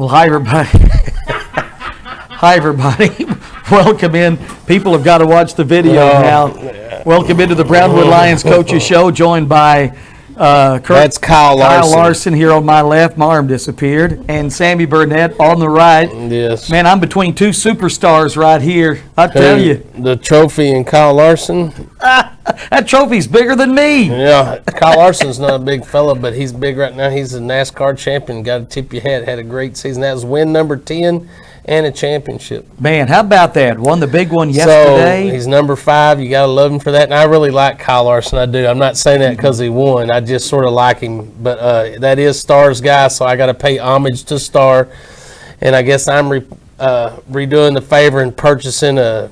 Well, hi, everybody. Hi, everybody. Welcome in. People have got to watch the video now. Yeah. Welcome into the Brownwood Lions Coaches Show, joined by That's Kyle Larson here on my left. My arm disappeared. And Sammy Burnett on the right. Yes. Man, I'm between two superstars right here. I tell you. The trophy and Kyle Larson. That trophy's bigger than me. Yeah. Kyle Larson's not a big fella, but he's big right now. He's a NASCAR champion. Got to tip your hat. Had a great season. That was win number 10 and a championship. Man, how about that? Won the big one yesterday. So he's number 5. You got to love him for that. And I really like Kyle Larson. I do. I'm not saying that because he won. I just sort of like him. But that is Star's guy, so I got to pay homage to Star. And I guess I'm redoing the favor and purchasing a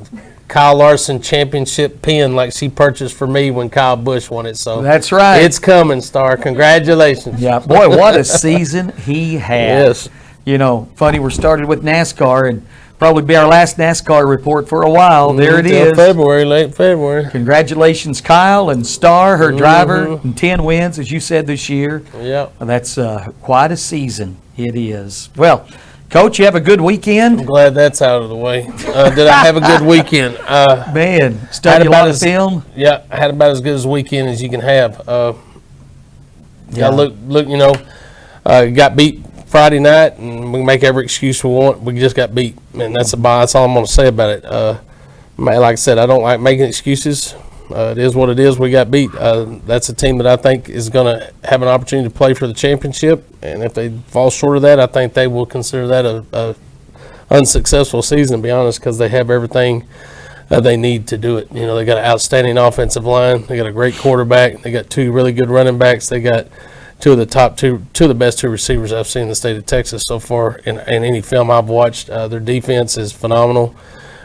Kyle Larson championship pin like she purchased for me when Kyle Busch won it. So that's right. It's coming, Star. Congratulations. Yeah, boy, what a season he had. Yes. You know, funny, we're started with NASCAR and probably be our last NASCAR report for a while. There it is. Late February. Congratulations, Kyle and Star, her driver, and 10 wins, as you said, this year. Yep. That's quite a season. It is. Well, Coach, you have a good weekend? I'm glad that's out of the way. Did I have a good weekend? Man, studied a lot of film? Yeah, I had about as good as weekend as you can have. Yeah. Look, you know, got beat Friday night, and we can make every excuse we want. We just got beat, and that's all I'm going to say about it. Like I said, I don't like making excuses. It is what it is. We got beat. That's a team that I think is going to have an opportunity to play for the championship, and if they fall short of that, I think they will consider that a unsuccessful season, to be honest, because they have everything they need to do it. You know, they got an outstanding offensive line. They got a great quarterback. They got 2 really good running backs. They got two of the best 2 receivers I've seen in the state of Texas so far in any film I've watched. Their defense is phenomenal.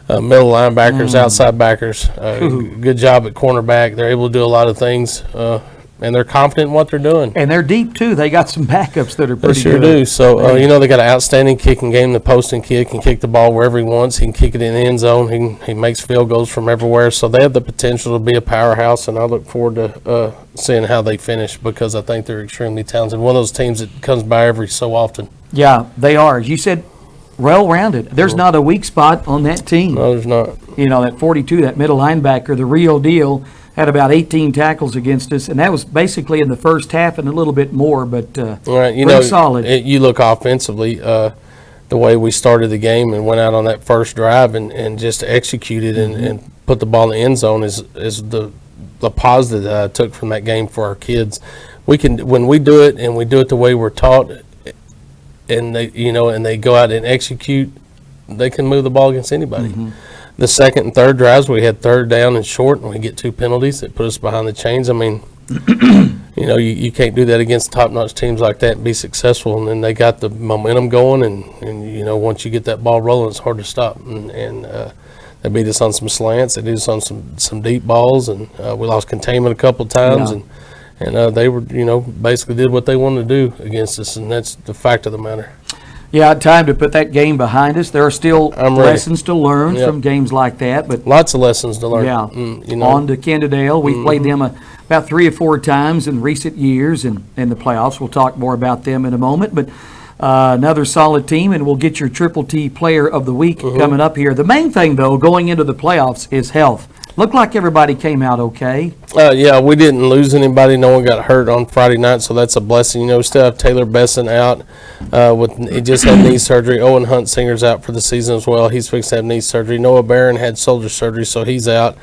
Middle linebackers, outside backers, good job at cornerback. They're able to do a lot of things, and they're confident in what they're doing. And they're deep, too. They got some backups that are pretty good. They sure do. So, you know, they got an outstanding kicking game. The posting kid can kick the ball wherever he wants. He can kick it in the end zone. He makes field goals from everywhere. So they have the potential to be a powerhouse, and I look forward to seeing how they finish because I think they're extremely talented. One of those teams that comes by every so often. Yeah, they are. As you said, well-rounded. There's not a weak spot on that team. No, there's not. You know, that 42, that middle linebacker, the real deal, had about 18 tackles against us, and that was basically in the first half and a little bit more, but right, you pretty know, solid. You look offensively, the way we started the game and went out on that first drive and just executed and put the ball in the end zone is the positive that I took from that game for our kids. When we do it and we do it the way we're taught, and they go out and execute, they can move the ball against anybody. The second and third drives, we had third down and short, and we get 2 penalties that put us behind the chains. I mean, you know, you can't do that against top-notch teams like that and be successful. And then they got the momentum going, and you know, once you get that ball rolling, it's hard to stop. And they beat us on some slants. They beat us on some deep balls, and we lost containment a couple of times. Yeah. And they were, you know, basically did what they wanted to do against us, and that's the fact of the matter. Yeah, time to put that game behind us. There are still lessons to learn from games like that, but lots of lessons to learn. Yeah, you know. On to Kennedale. We've played them about 3 or 4 times in recent years in the playoffs. We'll talk more about them in a moment, but another solid team, and we'll get your Triple T Player of the Week coming up here. The main thing, though, going into the playoffs is health. Looked like everybody came out okay. Yeah, we didn't lose anybody. No one got hurt on Friday night, so that's a blessing. You know, we still have Taylor Besson out. He just had knee surgery. Owen Huntsinger's out for the season as well. He's fixed to have knee surgery. Noah Barron had shoulder surgery, so he's out.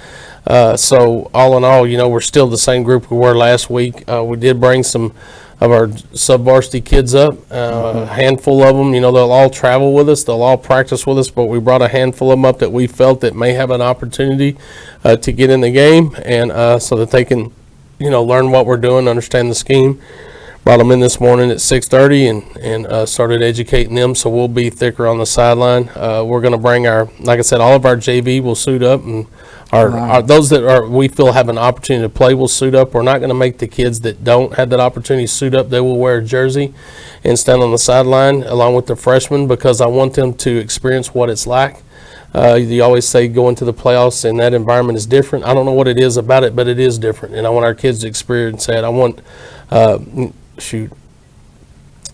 So all in all, you know, we're still the same group we were last week. We did bring some of our sub-varsity kids up, a handful of them. You know, they'll all travel with us, they'll all practice with us, but we brought a handful of them up that we felt that may have an opportunity to get in the game, and so that they can, you know, learn what we're doing, understand the scheme. Brought them in this morning at 6:30 and started educating them, so we'll be thicker on the sideline. We're going to bring like I said, all of our JV will suit up, and those that we feel have an opportunity to play will suit up. We're not going to make the kids that don't have that opportunity suit up. They will wear a jersey and stand on the sideline along with the freshmen, because I want them to experience what it's like. You always say going to the playoffs and that environment is different. I don't know what it is about it, but it is different, and I want our kids to experience that. I want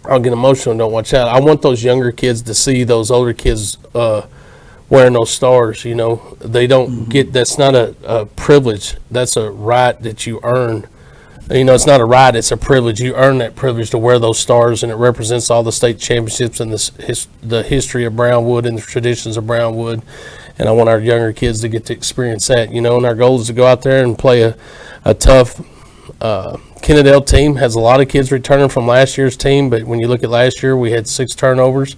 I'll get emotional and don't watch out. I want those younger kids to see those older kids wearing those stars. You know, they don't get, that's not a privilege. That's a right that you earn. You know, it's not a right, it's a privilege. You earn that privilege to wear those stars, and it represents all the state championships and the history of Brownwood and the traditions of Brownwood. And I want our younger kids to get to experience that, you know, and our goal is to go out there and play a tough Kennedale team. Has a lot of kids returning from last year's team, but when you look at last year, we had 6 turnovers.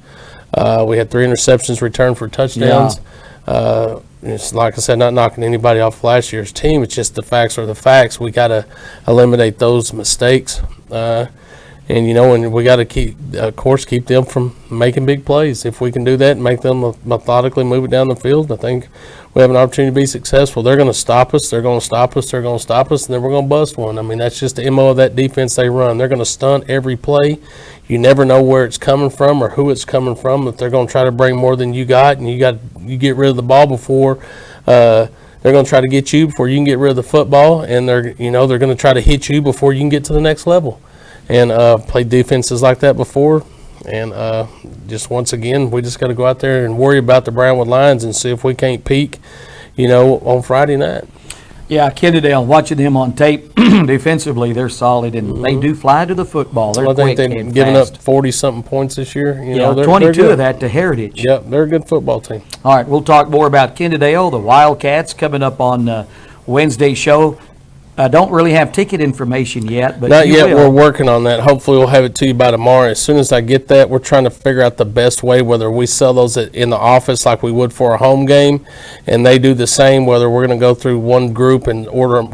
We had 3 interceptions returned for touchdowns. Yeah. It's like I said, not knocking anybody off last year's team. It's just the facts are the facts. We got to eliminate those mistakes. And, you know, and we got to keep them from making big plays. If we can do that and make them methodically move it down the field, I think we have an opportunity to be successful. They're going to stop us. They're going to stop us. They're going to stop us, and then we're going to bust one. I mean, that's just the MO of that defense they run. They're going to stunt every play. You never know where it's coming from or who it's coming from. If they're going to try to bring more than you got, and you get rid of the ball before they're going to try to get you before you can get rid of the football, and they're going to try to hit you before you can get to the next level. And played defenses like that before. And just once again, we just got to go out there and worry about the Brownwood Lions and see if we can't peak, you know, on Friday night. Yeah, Kennedale, watching them on tape, defensively, they're solid, and they do fly to the football. They're I think quick they've and given fast. up 40-something points this year. You know, Yeah, they're 22 good. of that to Heritage. Yep, they're a good football team. All right, we'll talk more about Kennedale, the Wildcats, coming up on Wednesday's show. Don't really have ticket information yet, but Not you yet. will. We're working on that. Hopefully, we'll have it to you by tomorrow. As soon as I get that, we're trying to figure out the best way, whether we sell those in the office like we would for a home game, and they do the same, whether we're going to go through one group and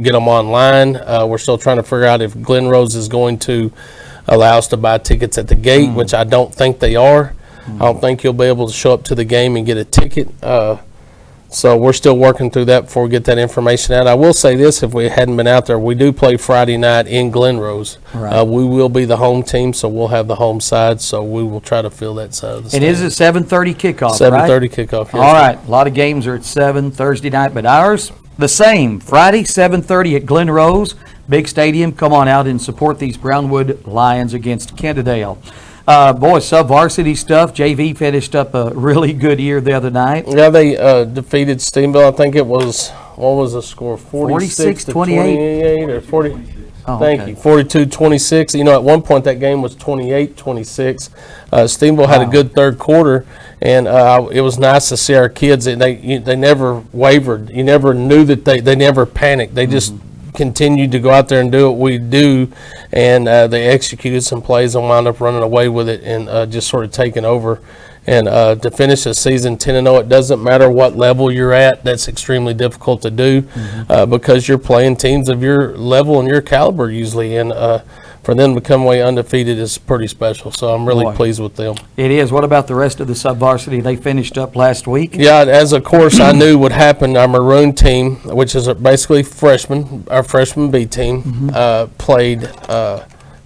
get them online. We're still trying to figure out if Glen Rose is going to allow us to buy tickets at the gate, which I don't think they are. I don't think you'll be able to show up to the game and get a ticket. So we're still working through that before we get that information out. I will say this, if we hadn't been out there, we do play Friday night in Glen Rose. Right. We will be the home team, so we'll have the home side, so we will try to fill that side of the It is a 7:30 kickoff, 7:30 kickoff. Yes. All right, a lot of games are at 7 Thursday night, but ours, the same. Friday, 7:30 at Glen Rose, big stadium. Come on out and support these Brownwood Lions against Kennedale. Boy, sub-varsity stuff. JV finished up a really good year the other night. Yeah, they defeated Steamville. I think it was, what was the score? 46 to 28 or 40. Oh, Thank okay. you. 42-26. You know, at one point that game was 28-26. Steamville had a good third quarter, and it was nice to see our kids. They never wavered. You never knew that they never panicked. They just continued to go out there and do what we do, and they executed some plays and wound up running away with it and just sort of taking over. And to finish the season 10-0, it doesn't matter what level you're at. That's extremely difficult to do because you're playing teams of your level and your caliber usually. And for them to come away undefeated is pretty special. So I'm really pleased with them. It is. What about the rest of the sub-varsity? They finished up last week. Yeah, as of course I knew would happen, our Maroon team, which is basically our freshman B team, played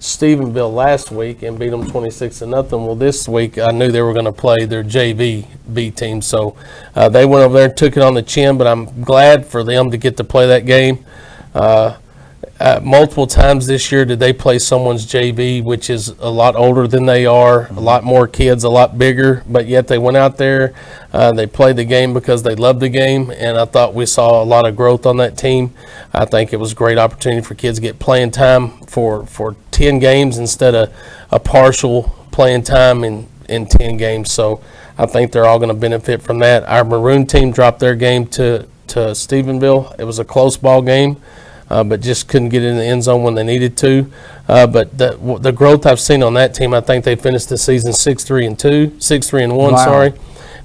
Stephenville last week and beat them 26-0. Well, this week I knew they were going to play their JV B team, so they went over there and took it on the chin. But I'm glad for them to get to play that game. Multiple times this year did they play someone's JV, which is a lot older than they are, a lot more kids, a lot bigger, but yet they went out there, they played the game because they loved the game, and I thought we saw a lot of growth on that team. I think it was a great opportunity for kids to get playing time for 10 games instead of a partial playing time in 10 games, so I think they're all going to benefit from that. Our Maroon team dropped their game to Stephenville. It was a close ball game. But just couldn't get in the end zone when they needed to. But the growth I've seen on that team, I think they finished the season 6-3-1. Wow. Sorry,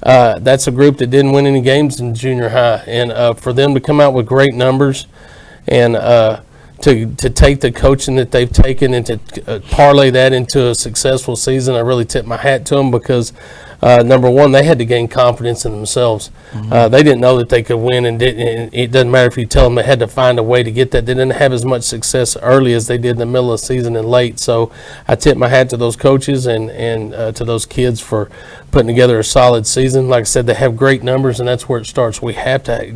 that's a group that didn't win any games in junior high, and for them to come out with great numbers and to take the coaching that they've taken and to parlay that into a successful season, I really tip my hat to them because. Number one, they had to gain confidence in themselves. They didn't know that they could win, and it doesn't matter if you tell them they had to find a way to get that. They didn't have as much success early as they did in the middle of the season and late. So I tip my hat to those coaches and to those kids for putting together a solid season. Like I said, they have great numbers, and that's where it starts. We have to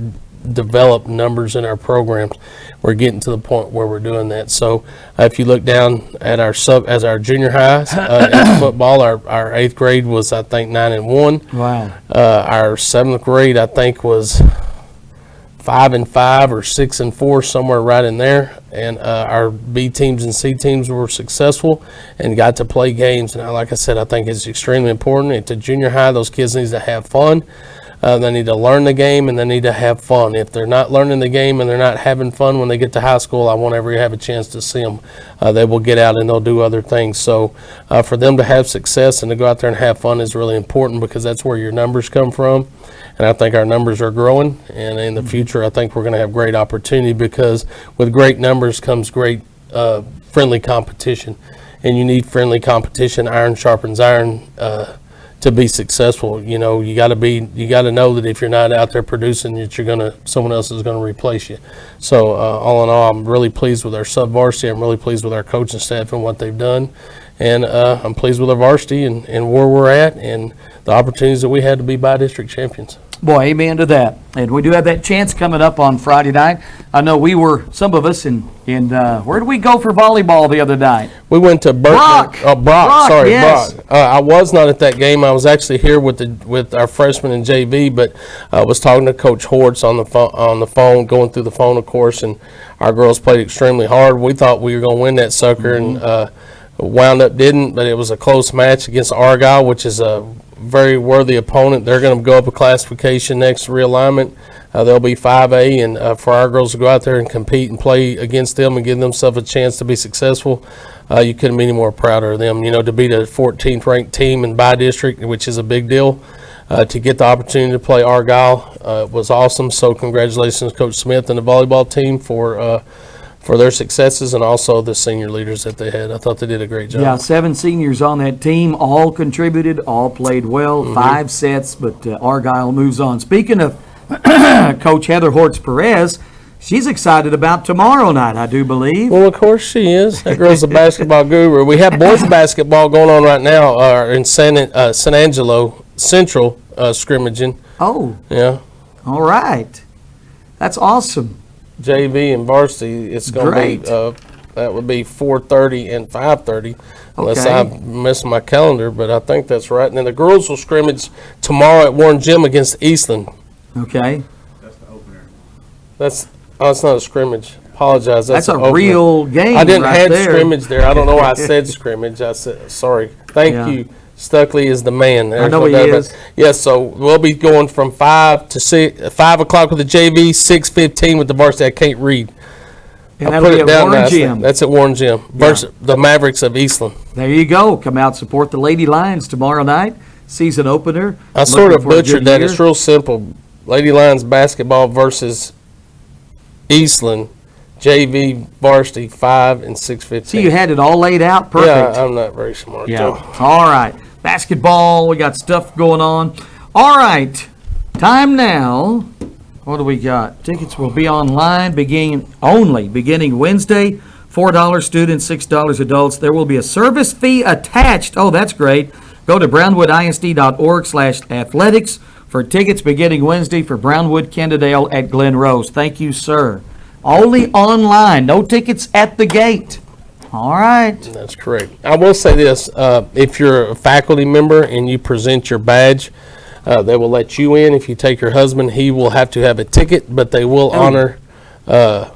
develop numbers in our programs. We're getting to the point where we're doing that. So if you look down at our junior highs in football, our 8th grade was, I think, 9-1. Wow. Our 7th grade, I think, was 5-5 or 6-4, somewhere right in there. And our B teams and C teams were successful and got to play games. And like I said, I think it's extremely important. At the junior high, those kids need to have fun. They need to learn the game, and they need to have fun. If they're not learning the game and they're not having fun when they get to high school, I won't ever have a chance to see them. They will get out and they'll do other things. So for them to have success and to go out there and have fun is really important, because that's where your numbers come from. And I think our numbers are growing, and in the future I think we're going to have great opportunity, because with great numbers comes great friendly competition, and you need friendly competition. Iron sharpens iron to be successful. You know, you got to know that if you're not out there producing, that someone else is going to replace you. So all in all, I'm really pleased with our sub-varsity. I'm really pleased with our coaching staff and what they've done, and I'm pleased with our varsity and where we're at and the opportunities that we had to be by-district champions. Boy, amen to that. And we do have that chance coming up on Friday night. I know we were, some of us, in where did we go for volleyball the other night? We went to Brock. Brock. Yes. I was not at that game. I was actually here with our freshmen in JV, but I was talking to Coach Hortz on the phone, going through the phone, of course, and our girls played extremely hard. We thought we were going to win that sucker, and wound up didn't, but it was a close match against Argyle, which is a very worthy opponent. They're going to go up a classification next realignment. They'll be 5A, and for our girls to go out there and compete and play against them and give themselves a chance to be successful, you couldn't be any more prouder of them. You know, to beat a 14th ranked team in by-district, which is a big deal, to get the opportunity to play Argyle was awesome. So congratulations, Coach Smith and the volleyball team for their successes, and also the senior leaders that they had. I thought they did a great job. Yeah, 7 seniors on that team, all contributed, all played well, 5 sets, but Argyle moves on. Speaking of Coach Heather Hortz-Perez, she's excited about tomorrow night, I do believe. Well, of course she is. That girl's a basketball guru. We have boys basketball going on right now in San Angelo Central scrimmaging. Oh. Yeah. All right. That's awesome. JV and varsity, it's going to be that would be 4:30 and 5:30, unless I miss my calendar, but I think that's right. And then the girls will scrimmage tomorrow at Warren Gym against Eastland. Okay. That's the opener. It's not a scrimmage. Apologize. That's a real game. I didn't right have there. scrimmage there. I don't know why I said scrimmage. I said sorry. Thank you. Stuckley is the man. I know he is. Yes, so we'll be going from 5 o'clock with the JV, 6:15 with the varsity. I can't read. And that'll be at Warren Gym. That's at Warren Gym versus the Mavericks of Eastland. There you go. Come out, support the Lady Lions tomorrow night. Season opener. I sort of butchered that. It's real simple. Lady Lions basketball versus Eastland. JV varsity 5 and 6:15. See, you had it all laid out perfect. Yeah, I'm not very smart. Yeah. Though. All right. Basketball, we got stuff going on. All right. Time now. What do we got? Tickets will be online beginning Wednesday. $4 students, $6 adults. There will be a service fee attached. Oh, that's great. Go to brownwoodisd.org/athletics for tickets beginning Wednesday for Brownwood Kennedale at Glen Rose. Thank you, sir. Only online. No tickets at the gate. All right. That's correct. I will say this. If you're a faculty member and you present your badge, they will let you in. If you take your husband, he will have to have a ticket, but they will honor that.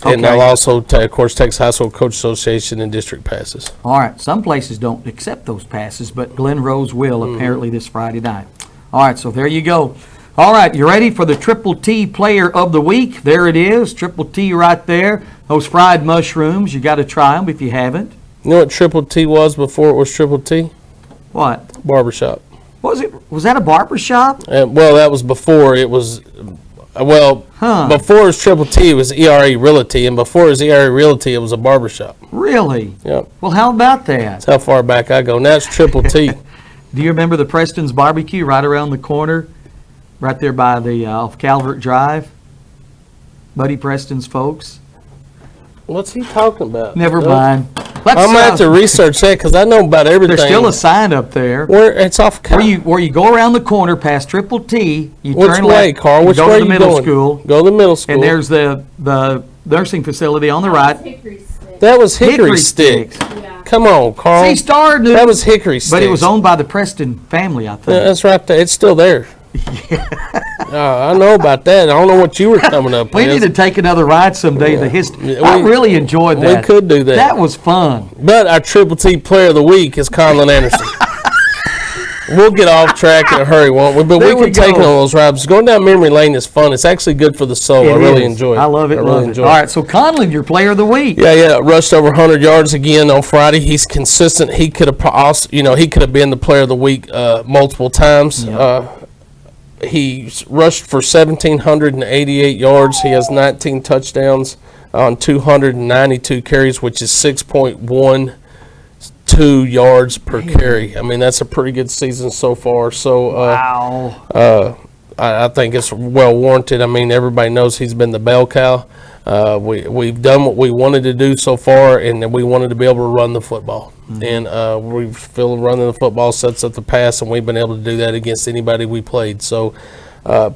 And they'll also, of course, Texas High School Coach Association and district passes. All right. Some places don't accept those passes, but Glen Rose will apparently this Friday night. All right. So there you go. All right. You ready for the Triple T Player of the Week? There it is. Triple T right there. Those fried mushrooms. You got to try them if you haven't. You know what Triple T was before it was Triple T? What? Barbershop. Was it? Was that a barber shop? Well, that was before it was. Before it was Triple T, it was ERA Realty, and before it was ERA Realty, it was a barbershop. Really? Yep. Well, how about that? That's how far back I go. Now it's Triple T. Do you remember the Preston's Barbecue right around the corner, right there by the off Calvert Drive? Buddy Preston's folks. What's he talking about? Never mind. Let's, I'm going to have to research that because I know about everything. There's still a sign up there. Where it's off. Where you go around the corner past Triple T. You Which turn way, left. Carl? You Which go way to are the you middle going? school. Go to the middle school. And there's the nursing facility on the right. Hickory stick. That was Hickory Stick. Sticks. Yeah. Come on, Carl. See, Star knew. That was Hickory Stick. But it was owned by the Preston family, I think. Yeah, that's right there. It's still there. I know about that. I don't know what you were coming up We with. need to take another ride someday. The history. I really enjoyed that. We could do that. That was fun. But our Triple T Player of the Week is Collin Anderson. We'll get off track in a hurry, won't we? But There we we can take go. it on those rides. Going down memory lane is fun. It's actually good for the soul. I really enjoy it. I love it. I love really it. enjoy All it. right, so Conlon, your player of the week. Yeah, rushed over 100 yards again on Friday. He's consistent. He could have also, he could have been the player of the week multiple times. He rushed for 1,788 yards. He has 19 touchdowns on 292 carries, which is 6.12 yards per carry. I mean, that's a pretty good season so far. So, Wow. I think it's well warranted. I mean, everybody knows he's been the bell cow. We've done what we wanted to do so far, and we wanted to be able to run the football. And we feel running the football sets up the pass, and we've been able to do that against anybody we played. So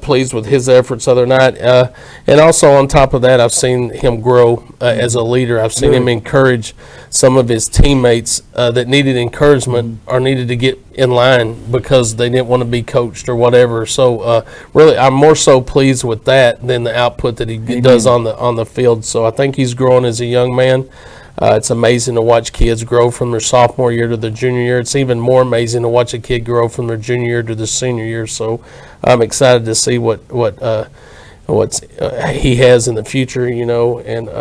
pleased with his efforts other night. And also on top of that, I've seen him grow as a leader. I've seen him encourage some of his teammates that needed encouragement or needed to get in line because they didn't want to be coached or whatever. So really, I'm more so pleased with that than the output that he does on the field. So I think he's growing as a young man. It's amazing to watch kids grow from their sophomore year to their junior year. It's even more amazing to watch a kid grow from their junior year to the senior year. So I'm excited to see what he has in the future, and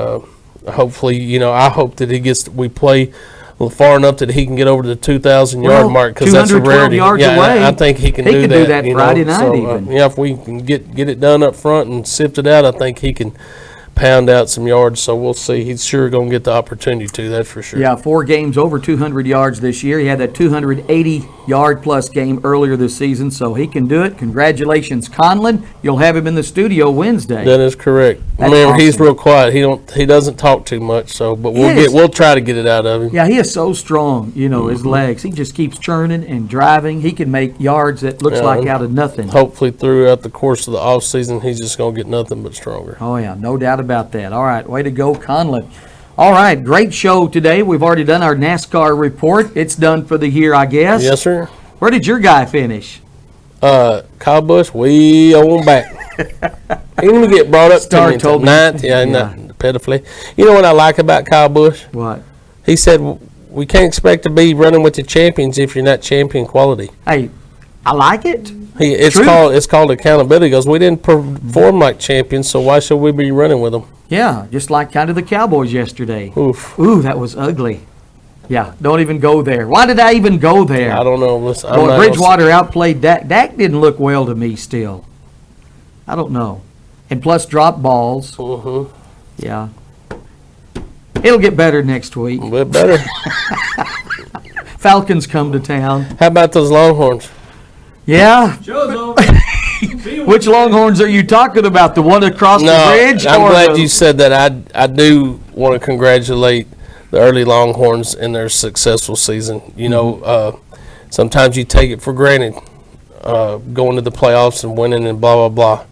hopefully, I hope that we play far enough that he can get over the 2,000 yard mark because that's a 212 rarity. yards away. I think he can do that. He can do that Friday night So, even. if we can get it done up front and sift it out, I think he can pound out some yards, so we'll see. He's sure going to get the opportunity to, that's for sure. Yeah, 4 games over 200 yards this year. He had that 280-yard-plus game earlier this season, so he can do it. Congratulations, Conlon. You'll have him in the studio Wednesday. That is correct. That's Remember, he's awesome. real quiet. He doesn't talk too much, so but we'll try to get it out of him. Yeah, he is so strong, his legs. He just keeps churning and driving. He can make yards that looks like out of nothing. Hopefully, throughout the course of the off season, he's just going to get nothing but stronger. Oh, yeah, no doubt about that. All right, way to go, Conlon. All right, great show today. We've already done our NASCAR report. It's done for the year, I guess. Yes, sir. Where did your guy finish? Kyle Busch, way on back. He didn't get brought up Star to told me. ninth. Yeah, pitifully. You know what I like about Kyle Busch? What? He said, we can't expect to be running with the champions if you're not champion quality. Hey, I like it. It's called accountability. He goes, we didn't perform like champions, so why should we be running with them? Yeah, just like kind of the Cowboys yesterday. Oof. Ooh, that was ugly. Yeah, don't even go there. Why did I even go there? I don't know. Listen, Boy, Bridgewater outplayed Dak. Dak didn't look well to me still. I don't know. And plus drop balls. Mm-hmm. Yeah. It'll get better next week. But better. Falcons come to town. How about those Longhorns? Yeah. Show's over. Which Longhorns are you talking about? The one across the bridge? I'm or glad the- you said that. I do want to congratulate the early Longhorns in their successful season. Sometimes you take it for granted going to the playoffs and winning and blah, blah,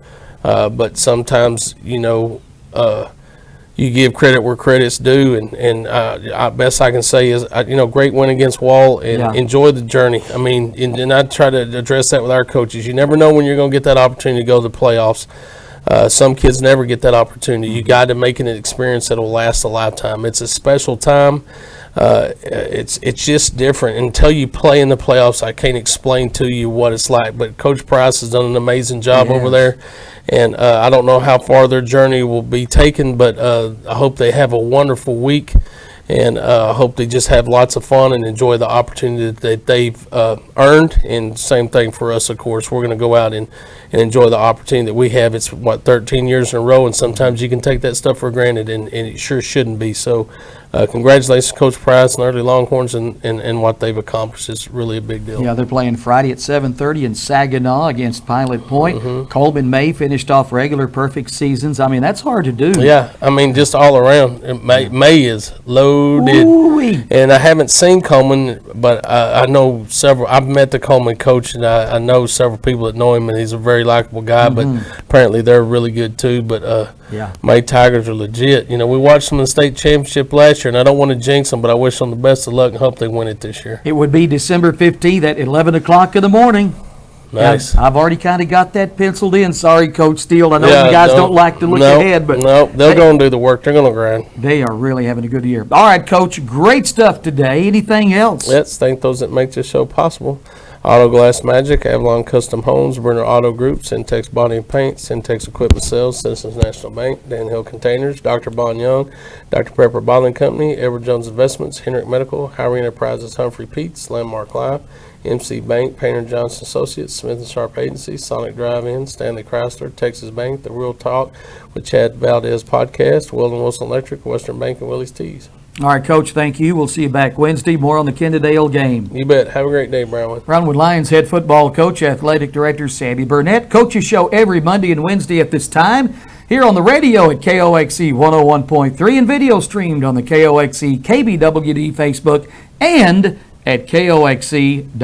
blah. But sometimes, you give credit where credit's due, and best I can say is, great win against Wall, and enjoy the journey. I mean, and I try to address that with our coaches. You never know when you're going to get that opportunity to go to the playoffs. Some kids never get that opportunity. You got to make it an experience that will last a lifetime. It's a special time. It's just different. Until you play in the playoffs, I can't explain to you what it's like. But Coach Price has done an amazing job over there. And I don't know how far their journey will be taken, but I hope they have a wonderful week. And I hope they just have lots of fun and enjoy the opportunity that they've earned. And same thing for us, of course. We're going to go out and enjoy the opportunity that we have. It's, 13 years in a row, and sometimes you can take that stuff for granted, and it sure shouldn't be. So congratulations, Coach Price. Enterprise and early Longhorns and what they've accomplished is really a big deal. Yeah, they're playing Friday at 7:30 in Saginaw against Pilot Point. Coleman May finished off regular perfect seasons. I mean, that's hard to do. Yeah, I mean, just all around. May is loaded. Ooh-wee. And I haven't seen Coleman, but I know several. I've met the Coleman coach, and I know several people that know him, and he's a very likable guy, but apparently they're really good too. But Yeah. May Tigers are legit. You know, we watched them in the state championship last year, and I don't want to jinx them, but I wish them the best of luck and hope they win it this year. It would be December 15th at 11 o'clock in the morning. Nice. I've already kind of got that penciled in. Sorry, Coach Steele. I know you guys don't like to look ahead, but they'll go and do the work. They're going to grind. They are really having a good year. All right, Coach, great stuff today. Anything else? Let's thank those that make this show possible. Auto Glass Magic, Avalon Custom Homes, Brenner Auto Group, Syntex Body and Paint, Syntex Equipment Sales, Citizens National Bank, Dan Hill Containers, Dr. Bon Young, Dr. Pepper Bottling Company, Edward Jones Investments, Henrik Medical, Howry Enterprises, Humphrey Peets, Landmark Live, MC Bank, Painter Johnson Associates, Smith & Sharp Agency, Sonic Drive-In, Stanley Chrysler, Texas Bank, The Real Talk with Chad Valdez Podcast, Weldon Wilson Electric, Western Bank, and Willie's Tees. All right, Coach, thank you. We'll see you back Wednesday. More on the Kendall game. You bet. Have a great day, Brownwood. Brownwood Lions head football coach, athletic director Sammy Burnett. Coaches show every Monday and Wednesday at this time here on the radio at KOXC 101.3 and video streamed on the KOXC KBWD Facebook and at KOXC.com.